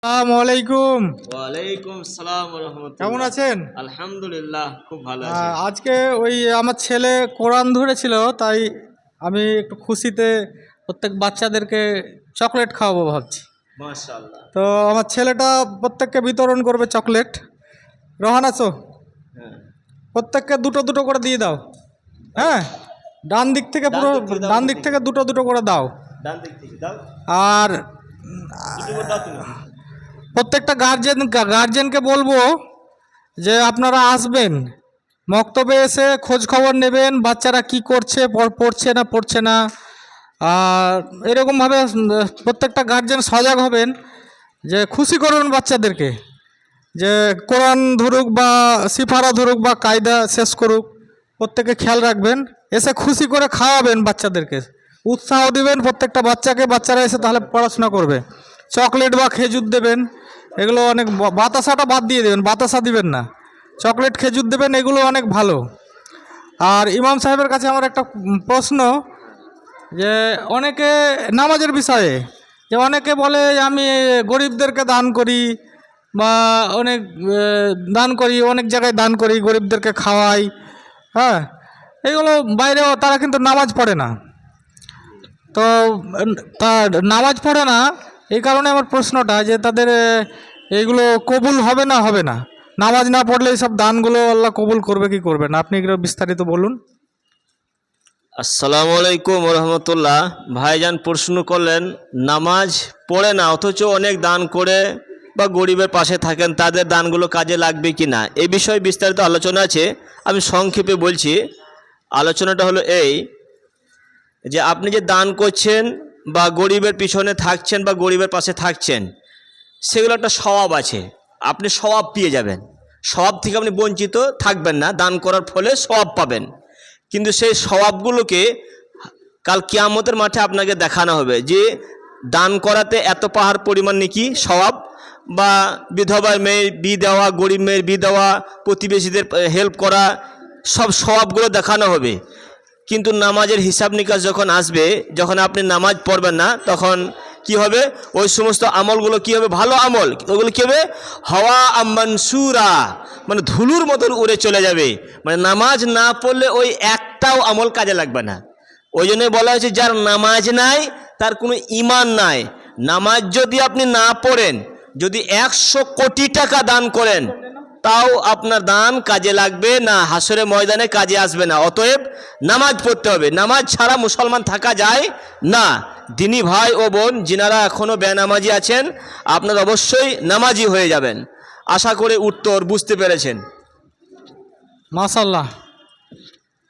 আসসালামু আলাইকুম। ওয়ালাইকুম আসসালাম ওয়া রাহমাতুল্লাহ। কেমন আছেন? আলহামদুলিল্লাহ, খুব ভালো আছি। আজকে ওই আমার ছেলে কোরআন ধরেছিল, তাই আমি একটু খুশিতে প্রত্যেক বাচ্চাদেরকে চকলেট খাওয়াবো ভাবছি। মাশাআল্লাহ। তো আমার ছেলেটা প্রত্যেককে বিতরণ করবে চকলেট। রোহান আছো? হ্যাঁ, প্রত্যেককে দুটো দুটো করে দিয়ে দাও। হ্যাঁ, ডান দিক থেকে ডান পুরো দিক থেকে দাও, ডান দিক থেকে দুটো দুটো করে দাও। ডান দিক থেকে দাও। আর দুটো করে দাও তুমি। প্রত্যেকটা গার্জেনকে বলবো যে আপনারা আসবেন, মক্তবে এসে খোঁজ খবর নেবেন বাচ্চারা কি করছে, পড়ছে না। আর এরকমভাবে প্রত্যেকটা গার্জেন সজাগ হবেন যে খুশি করবেন বাচ্চাদেরকে, যে কোরআন ধরুক বা সিফারা ধরুক বা কায়দা শেষ করুক, প্রত্যেকে খেয়াল রাখবেন। এসে খুশি করে খাওয়াবেন বাচ্চাদেরকে, উৎসাহ দিবেন প্রত্যেকটা বাচ্চাকে, বাচ্চারা এসে তাহলে পড়াশোনা করবে। চকলেট বা খেজুর দেবেন, এগুলো অনেক, বাতাসাটা বাদ দিয়ে দেবেন, বাতাসা দিবেন না, চকলেট খেজুর দেবেন, এগুলো অনেক ভালো। আর ইমাম সাহেবের কাছে আমার একটা প্রশ্ন, যে অনেকে নামাজের বিষয়ে, যে অনেকে বলে আমি গরিবদেরকে দান করি বা অনেক দান করি, অনেক জায়গায় দান করি, গরিবদেরকে খাওয়াই। হ্যাঁ, এগুলো বাইরেও তারা কিন্তু নামাজ পড়ে না। তো তা নামাজ পড়ে না, এই কারণে আমার প্রশ্নটা যে তাদের এইগুলো কবুল হবে না। নামাজ না পড়লে এইসব দানগুলো আল্লাহ কবুল করবে কি করবে না, আপনি এগুলো বিস্তারিত বলুন। আসসালামু আলাইকুম ওয়া রাহমাতুল্লাহ। ভাইজান প্রশ্ন করলেন নামাজ পড়ে না অথচ অনেক দান করে বা গরিবের পাশে থাকেন, তাদের দানগুলো কাজে লাগবে কি না, এই বিষয়ে বিস্তারিত আলোচনা আছে। আমি সংক্ষেপে বলছি। আলোচনাটা হলো এই, যে আপনি যে দান করছেন বা গরিবের পিছনে থাকছেন বা গরিবের পাশে থাকছেন, সেগুলো একটা স্বভাব আছে, আপনি স্বভাব পেয়ে যাবেন। স্বভাব থেকে আপনি বঞ্চিত থাকবেন না, দান করার ফলে স্বভাব পাবেন। কিন্তু সেই স্বভাবগুলোকে কাল কিয়ামতের মাঠে আপনাকে দেখানো হবে যে দান করাতে এত পাহাড় পরিমাণ নাকি স্বভাব, বা বিধবার মেয়ের বিয়ে দেওয়া, গরিব মেয়ের বিয়ে দেওয়া, প্রতিবেশীদের হেল্প করা, সব স্বভাবগুলো দেখানো হবে। কিন্তু নামাজের হিসাব নিকাশ যখন আসবে, যখন আপনি নামাজ পড়বেন না, তখন কি হবে? ওই সমস্ত আমলগুলো কি হবে? ভালো আমল, ওগুলো কি হবে? হাওয়া মানসুরা, মানে ধুলুর মতন উড়ে চলে যাবে। মানে নামাজ না পড়লে ওই একটাও আমল কাজে লাগবে না। ওই জন্য বলা হয়েছে যার নামাজ নাই তার কোনো ঈমান নাই। নামাজ যদি আপনি না পড়েন, যদি 100 কোটি টাকা দান করেন, তাও আপনার দান কাজে লাগবে না, হাসরের ময়দানে কাজে আসবে না। অতএব নামাজ পড়তে হবে। নামাজ ছাড়া মুসলমান থাকা যায় না। দিনী ভাই ও বোন যিনারা এখনও বেনামাজি আছেন, আপনারা অবশ্যই নামাজি হয়ে যাবেন। আশা করে উত্তর বুঝতে পেরেছেন। মাশাআল্লাহ।